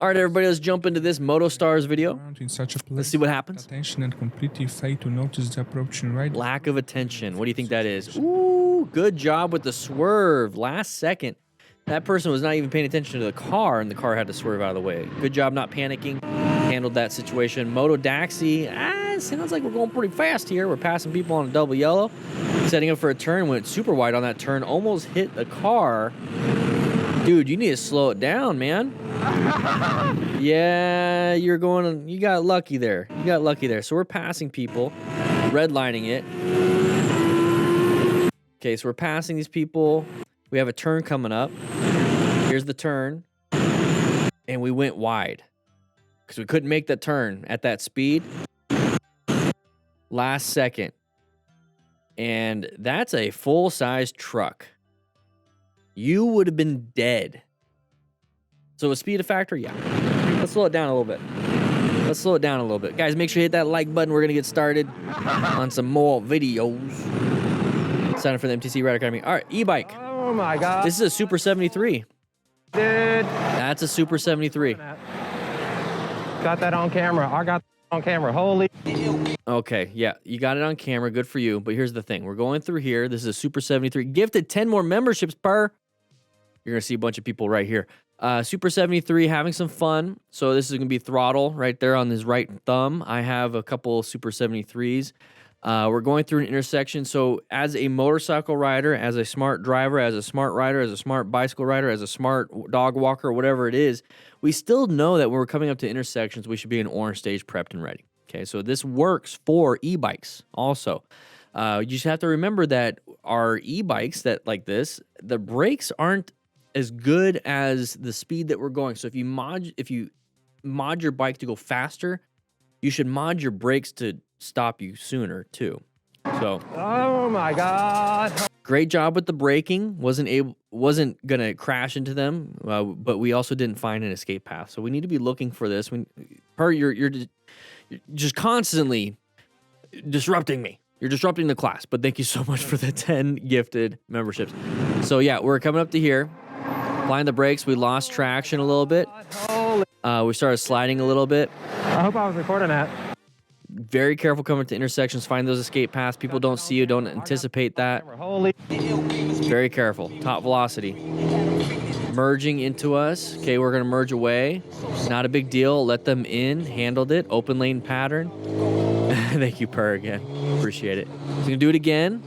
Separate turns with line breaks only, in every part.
All right, everybody, let's jump into this MotoStars video.
In such a place,
Let's see what happens.
Attention and completely fail to notice the approaching rider.
Lack of attention. What do you think that is? Ooh, good job with the swerve. Last second. That person was not even paying attention to the car, and the car had to swerve out of the way. Good job not panicking. Handled that situation. Moto Daxi. Sounds like we're going pretty fast here. We're passing people on a double yellow. Setting up for a turn. Went super wide on that turn. Almost hit the car. Dude, you need to slow it down, man. Yeah, you got lucky there. You got lucky there. So we're passing people, redlining it. Okay, so we're passing these people. We have a turn coming up. Here's the turn. And we went wide because we couldn't make that turn at that speed. Last second. And that's a full-size truck. You would have been dead. So was speed a factor? Yeah. Let's slow it down a little bit. Let's slow it down a little bit. Guys, make sure you hit that like button. We're going to get started on some more videos. Sign up for the MTC Rider Academy. All right, e-bike.
Oh my God.
This is a Super 73.
Dude.
That's a Super 73.
Got that on camera. I got that on camera. Holy.
Okay, yeah, you got it on camera. Good for you. But here's the thing. We're going through here. This is a Super 73. Gifted 10 more memberships per. You're going to see a bunch of people right here. Super 73 having some fun. So this is going to be throttle right there on his right thumb. I have a couple Super 73s. We're going through an intersection. So as a motorcycle rider, as a smart driver, as a smart rider, as a smart bicycle rider, as a smart dog walker, whatever it is, we still know that when we're coming up to intersections, we should be in orange stage prepped and ready. Okay, so this works for e-bikes also. You just have to remember that our e-bikes that like this, the brakes aren't as good as the speed that we're going. So if you mod your bike to go faster, you should mod your brakes to stop you sooner too. So
Oh my God.
great job with the braking. Wasn't gonna crash into them, but we also didn't find an escape path. So we need to be looking for this. You're just constantly disrupting me. You're disrupting the class. But thank you so much for the 10 gifted memberships. So yeah, we're coming up to here. Applying the brakes, we lost traction a little bit.
Holy.
We started sliding a little bit.
I hope I was recording that.
Very careful coming to intersections. Find those escape paths. People don't see you. Don't anticipate that.
Holy.
Very careful. Top velocity. Merging into us. Okay, we're going to merge away. Not a big deal. Let them in. Handled it. Open lane pattern. Thank you, Per, again. Appreciate it. So going to do it again.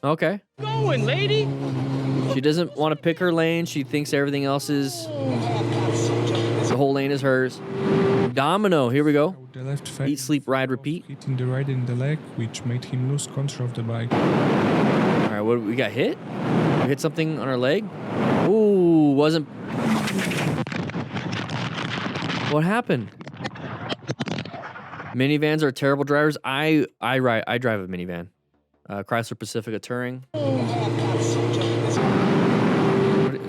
Okay.
Going, lady.
She doesn't want to pick her lane. She thinks everything else is... The whole lane is hers. Domino. Here we go.
The left
Eat, sleep, ride, repeat.
hitting the rider in the leg, which made him lose control of the bike.
All right, what we got hit? We hit something on our leg? Ooh, wasn't... What happened? Minivans are terrible drivers. I drive a minivan. Chrysler Pacifica Touring.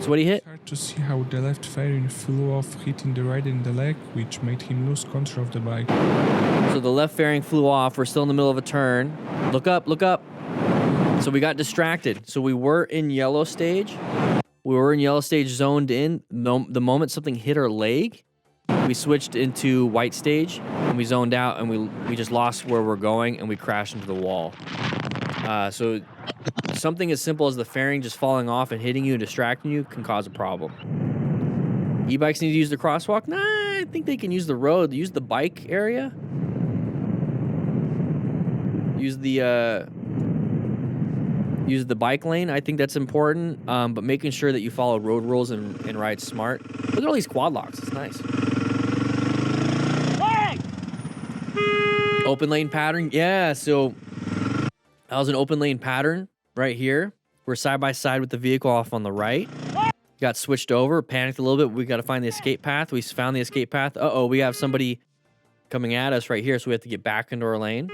So what did he hit?
It's hard to see how the left fairing flew off, hitting the rider in the leg, which made him lose control of the bike.
So the left fairing flew off. We're still in the middle of a turn. Look up, look up. So we got distracted. So we were in yellow stage. We were in yellow stage, zoned in. The moment something hit our leg, we switched into white stage, and we zoned out, and we just lost where we're going, and we crashed into the wall. So something as simple as the fairing just falling off and hitting you and distracting you can cause a problem. E-bikes need to use the crosswalk? Nah, I think they can use the road. Use the bike area. Use the bike lane. I think that's important. But making sure that you follow road rules and ride smart. Look at all these quad locks. It's nice.
Hey!
Open lane pattern. Yeah, so that was an open lane pattern right here. We're side by side with the vehicle off on the right. Got switched over, panicked a little bit. We got to find the escape path. We found the escape path. Uh-oh, we have somebody coming at us right here, so we have to get back into our lane.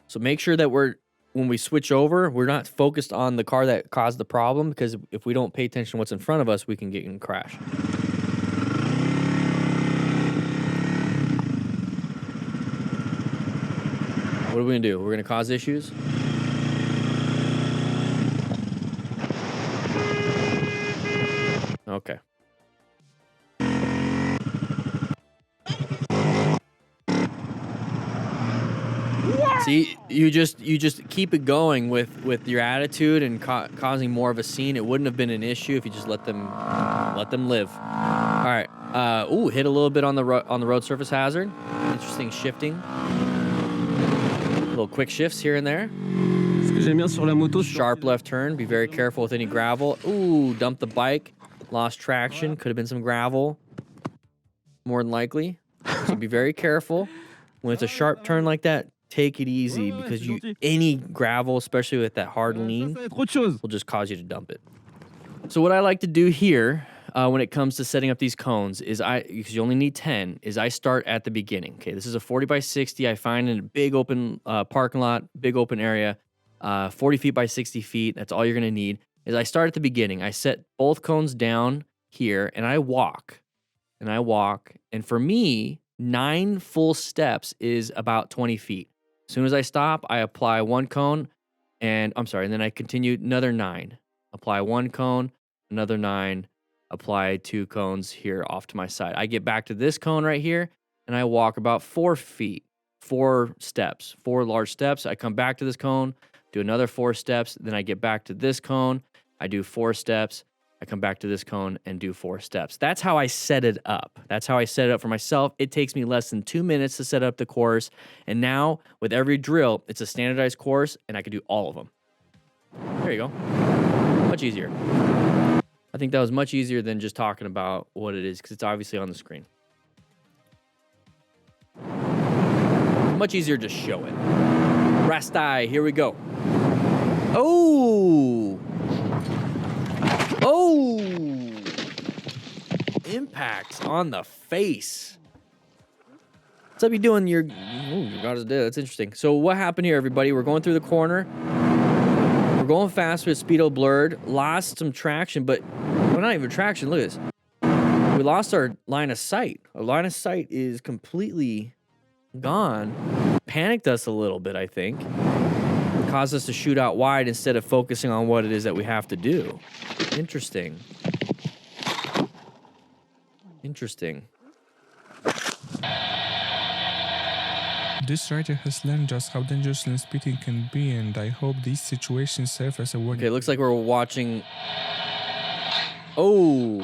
So make sure that when we switch over, we're not focused on the car that caused the problem, because if we don't pay attention to what's in front of us, we can get in a crash. What are we going to do? We're going to cause issues? Okay. See, you just keep it going with your attitude and causing more of a scene. It wouldn't have been an issue if you just let them live. All right. Ooh, hit a little bit on the road surface hazard. Interesting shifting. Little quick shifts here and there. Sharp left turn. Be very careful with any gravel. Ooh, dumped the bike. Lost traction. Could have been some gravel. More than likely. So be very careful. When it's a sharp turn like that, take it easy because any gravel, especially with that hard lean, will just cause you to dump it. So what I like to do here when it comes to setting up these cones is because you only need 10, is I start at the beginning. Okay, this is a 40 by 60. I find in a big open parking lot, big open area, 40 feet by 60 feet. That's all you're gonna need. Is I start at the beginning. I set both cones down here and I walk. And for me, 9 full steps is about 20 feet. As soon as I stop, I apply 1 cone and then I continue another 9. Apply 1 cone, another 9, apply 2 cones here off to my side. I get back to this cone right here and I walk about 4 feet, 4 steps, 4 large steps. I come back to this cone, do another 4 steps. Then I get back to this cone. I do 4 steps. I come back to this cone and do 4 steps. That's how I set it up. That's how I set it up for myself. It takes me less than 2 minutes to set up the course. And now with every drill, it's a standardized course and I can do all of them. There you go. Much easier. I think that was much easier than just talking about what it is because it's obviously on the screen. Much easier to show it. Rastai, here we go. Oh! Oh! Impacts on the face. What's up you doing? You got us dead. That's interesting. So what happened here, everybody? We're going through the corner. We're going fast with speedo blurred. Lost some traction, but well, not even traction. Look at this. We lost our line of sight. Our line of sight is completely gone. Panicked us a little bit, I think. Caused us to shoot out wide instead of focusing on what it is that we have to do. Interesting.
This rider has learned just how dangerous lane speeding can be, and I hope these situations serve as a warning.
Okay, looks like we're watching... Oh!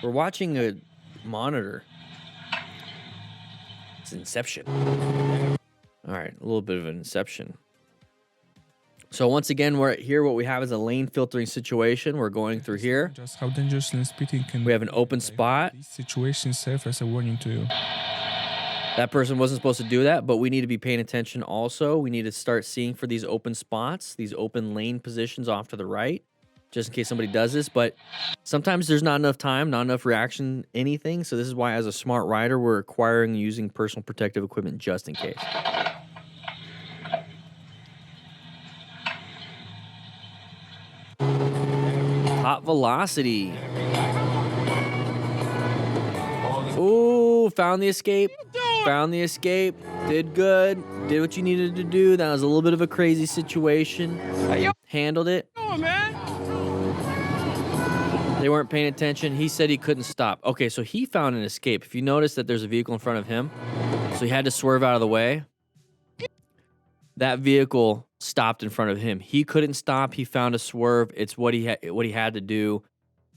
We're watching a monitor. It's Inception. Alright, a little bit of an Inception. So once again, we're here. What we have is a lane filtering situation. We're going through here.
Just how dangerous lane speeding can
We have an open spot.
These situations serve as a warning to you.
That person wasn't supposed to do that, but we need to be paying attention also. We need to start seeing for these open spots, these open lane positions off to the right, just in case somebody does this. But sometimes there's not enough time, not enough reaction, anything. So this is why as a smart rider, we're acquiring using personal protective equipment just in case. Top velocity. Ooh, found the escape. Found the escape. Did good. Did what you needed to do. That was a little bit of a crazy situation. Handled it. They weren't paying attention. He said he couldn't stop. Okay, so he found an escape. If you notice that there's a vehicle in front of him, so he had to swerve out of the way. That vehicle stopped in front of him. He couldn't stop. He found a swerve. It's what he had to do.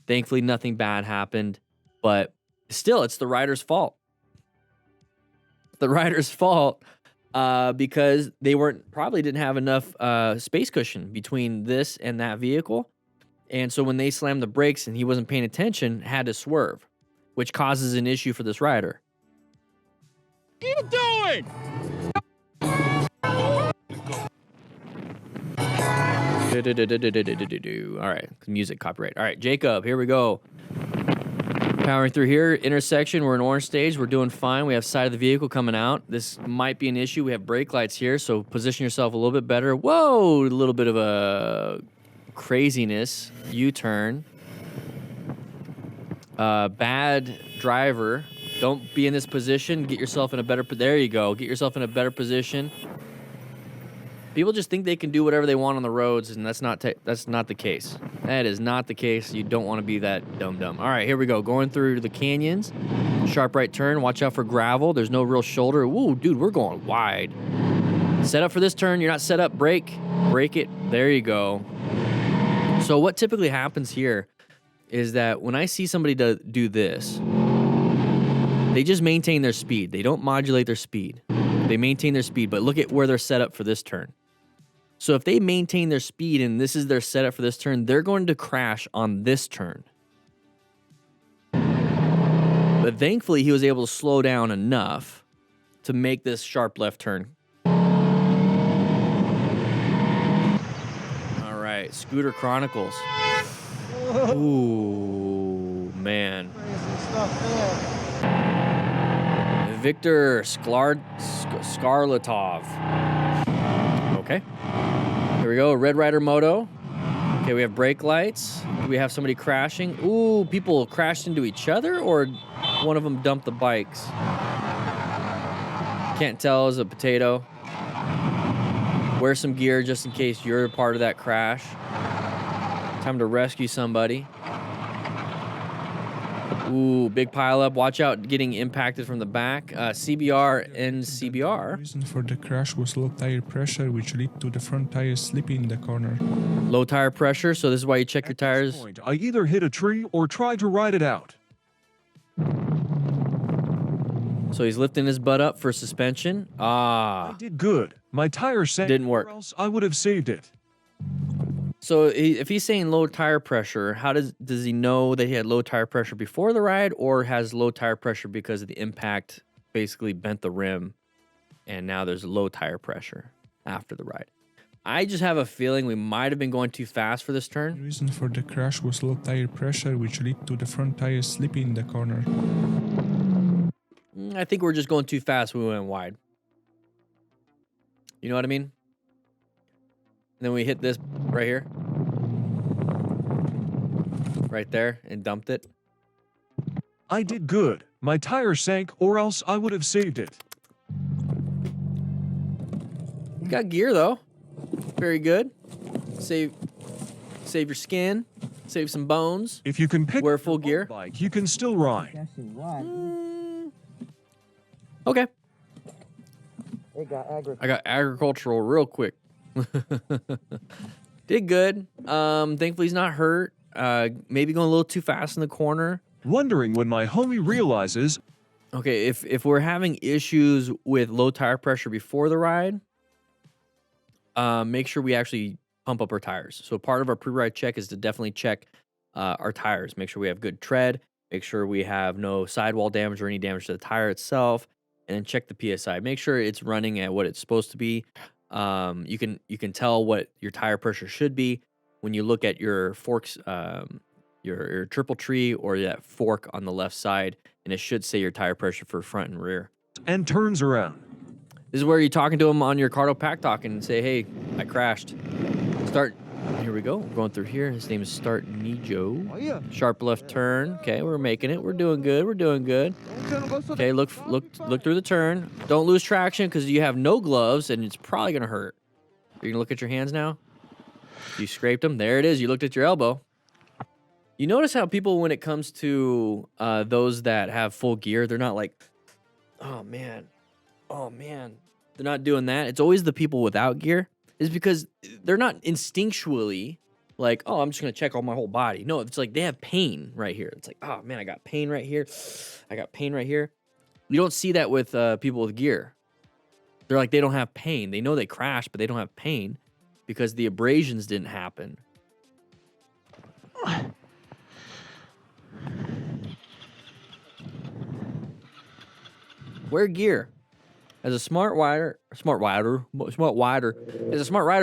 Thankfully, nothing bad happened, but still, it's the rider's fault. The rider's fault because they probably didn't have enough space cushion between this and that vehicle, and so when they slammed the brakes and he wasn't paying attention, had to swerve, which causes an issue for this rider.
What are you doing?
All right, music copyright. All right, Jacob, here we go. Powering through here, intersection. We're in orange stage. We're doing fine. We have side of the vehicle coming out. This might be an issue. We have brake lights here, so position yourself a little bit better. Whoa, a little bit of a craziness. U-turn. Bad driver. Don't be in this position. Get yourself in a better... There you go. Get yourself in a better position. People just think they can do whatever they want on the roads, and that's not the case. That is not the case. You don't want to be that dumb. All right, here we go. Going through the canyons. Sharp right turn. Watch out for gravel. There's no real shoulder. Ooh, dude, we're going wide. Set up for this turn. You're not set up. Brake. Brake it. There you go. So what typically happens here is that when I see somebody do this, they just maintain their speed. They don't modulate their speed. They maintain their speed, but look at where they're set up for this turn. So if they maintain their speed and this is their setup for this turn, they're going to crash on this turn. But thankfully, he was able to slow down enough to make this sharp left turn. All right, Scooter Chronicles. Ooh, man. Victor Skarlatov. Okay. Here we go. Red Rider Moto. Okay, we have brake lights. Do we have somebody crashing? Ooh, people crashed into each other, or one of them dumped the bikes? Can't tell. It's a potato. Wear some gear just in case you're a part of that crash. Time to rescue somebody. Ooh, big pile up. Watch out getting impacted from the back. CBR and CBR.
The reason for the crash was low tire pressure, which led to the front tire slipping in the corner.
Low tire pressure, so this is why you check your
At this
tires.
point, I either hit a tree or tried to ride it out.
So he's lifting his butt up for suspension.
I did good. My tire sank,
Didn't work.
or else I would have saved it.
So if he's saying low tire pressure, how does he know that he had low tire pressure before the ride, or has low tire pressure because of the impact basically bent the rim and now there's low tire pressure after the ride? I just have a feeling we might have been going too fast for this
The
turn.
reason for the crash was low tire pressure, which led to the front tire slipping in the corner.
I think we're just going too fast when we went wide. You know what I mean? And then we hit this right here. Right there, and dumped it.
I did good. My tire sank, or else I would have saved it.
You got gear though. Very good. Save your skin. Save some bones.
If you can pick
Wear
up
full
your
gear.
own bike, you can still ride.
Okay.
It
I got agricultural real quick. Did good. Thankfully he's not hurt. Maybe going a little too fast in the corner.
Wondering when my homie realizes
Okay, if we're having issues with low tire pressure before the ride, make sure we actually pump up our tires. So part of our pre-ride check is to definitely check our tires. Make sure we have good tread. Make sure we have no sidewall damage or any damage to the tire itself. And then check the PSI. Make sure it's running at what it's supposed to be. You can tell what your tire pressure should be when you look at your forks, your triple tree or that fork on the left side, and it should say your tire pressure for front and rear.
and turns around.
This is where you're talking to him on your Cardo Pack Talk and say, hey, I crashed. Start. Here we go. We're going through here. His name is Start Nijo.
Oh, yeah.
Sharp left turn. Okay, we're making it. We're doing good. We're doing good. Okay, look through the turn. Don't lose traction because you have no gloves and it's probably gonna hurt. You're gonna look at your hands now. You scraped them. There it is. You looked at your elbow. You notice how people, when it comes to those that have full gear, they're not like, oh man, they're not doing that. It's always the people without gear. Is because they're not instinctually like, oh, I'm just gonna check all my whole body. No, it's like they have pain right here. It's like, oh man, I got pain right here. I got pain right here. You don't see that with people with gear. They're like, they don't have pain. They know they crashed, but they don't have pain because the abrasions didn't happen. Wear gear. As a smart rider,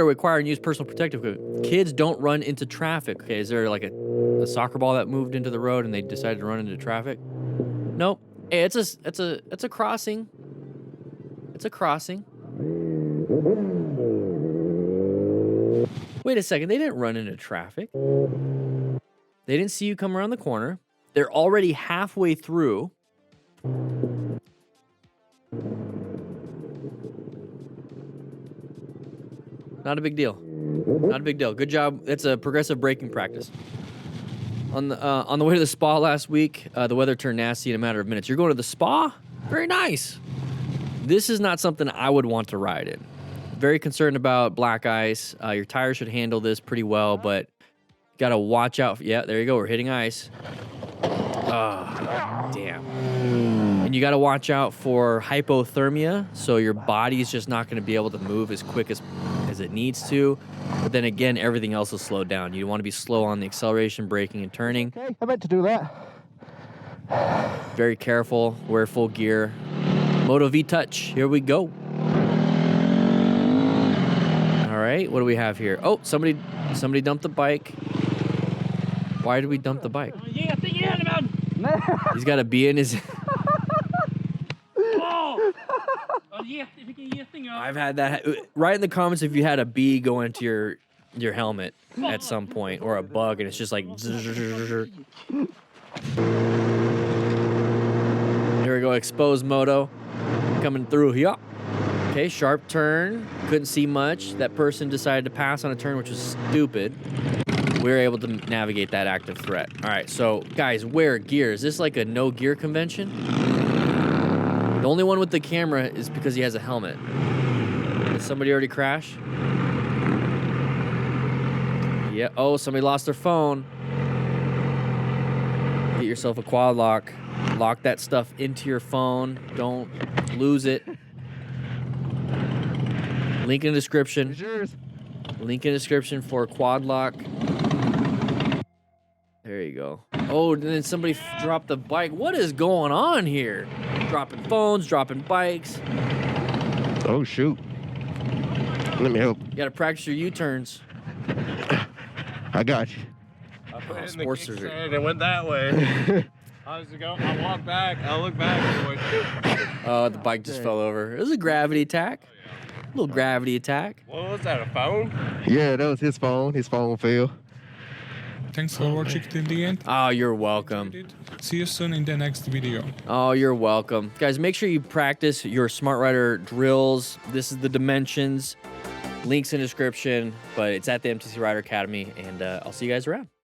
require and use personal protective equipment. Kids don't run into traffic. Okay, is there like a soccer ball that moved into the road and they decided to run into traffic? Nope. Hey, it's a crossing. It's a crossing. Wait a second, they didn't run into traffic. They didn't see you come around the corner. They're already halfway through. Not a big deal. Not a big deal. Good job. It's a progressive braking practice. On the way to the spa last week, the weather turned nasty in a matter of minutes. You're going to the spa? Very nice. This is not something I would want to ride in. very concerned about black ice. Your tire should handle this pretty well, but got to watch out. Yeah, there you go. We're hitting ice. Oh, damn. And you got to watch out for hypothermia. So your body's just not going to be able to move as quick as it needs to. But then again, everything else is slowed down. You want to be slow on the acceleration, braking, and turning.
Okay, I meant to do that.
Very careful. Wear full gear. Moto V Touch. Here we go. All right. What do we have here? Oh, somebody dumped the bike. Why did we dump the bike?
Yeah, I think you had about.
He's got a bee in his...
Oh, yeah, I think you think
I've had that. Write in the comments if you had a bee go into your helmet at some point, or a bug, and it's just like... Here we go. Exposed moto. Coming through here. Okay, sharp turn. Couldn't see much. That person decided to pass on a turn, which was stupid. We were able to navigate that active threat. All right, so guys, wear gear. Is this like a no gear convention? The only one with the camera is because he has a helmet. Did somebody already crash? Yeah. Oh, somebody lost their phone. Get yourself a quad lock. Lock that stuff into your phone. Don't lose it. Link in the description. Link in the description for a quad lock. There you go. Oh, and then somebody dropped the bike. What is going on here? Dropping phones, dropping bikes.
Oh, shoot. Let me help.
You gotta practice your U-turns.
I got you.
I put it in the
Sportsters are-
kickstand and went that way. I walked back. I looked back. And went,
Oh, the bike just fell over. It was a gravity attack. A little gravity attack.
what was that? A phone?
Yeah, that was his phone. His phone fell.
Thanks for watching till the end.
Oh, you're welcome.
See you soon in the next video.
Oh, you're welcome. Guys, make sure you practice your Smart Rider drills. This is the dimensions. Links in description, but it's at the MTC Rider Academy, and I'll see you guys around.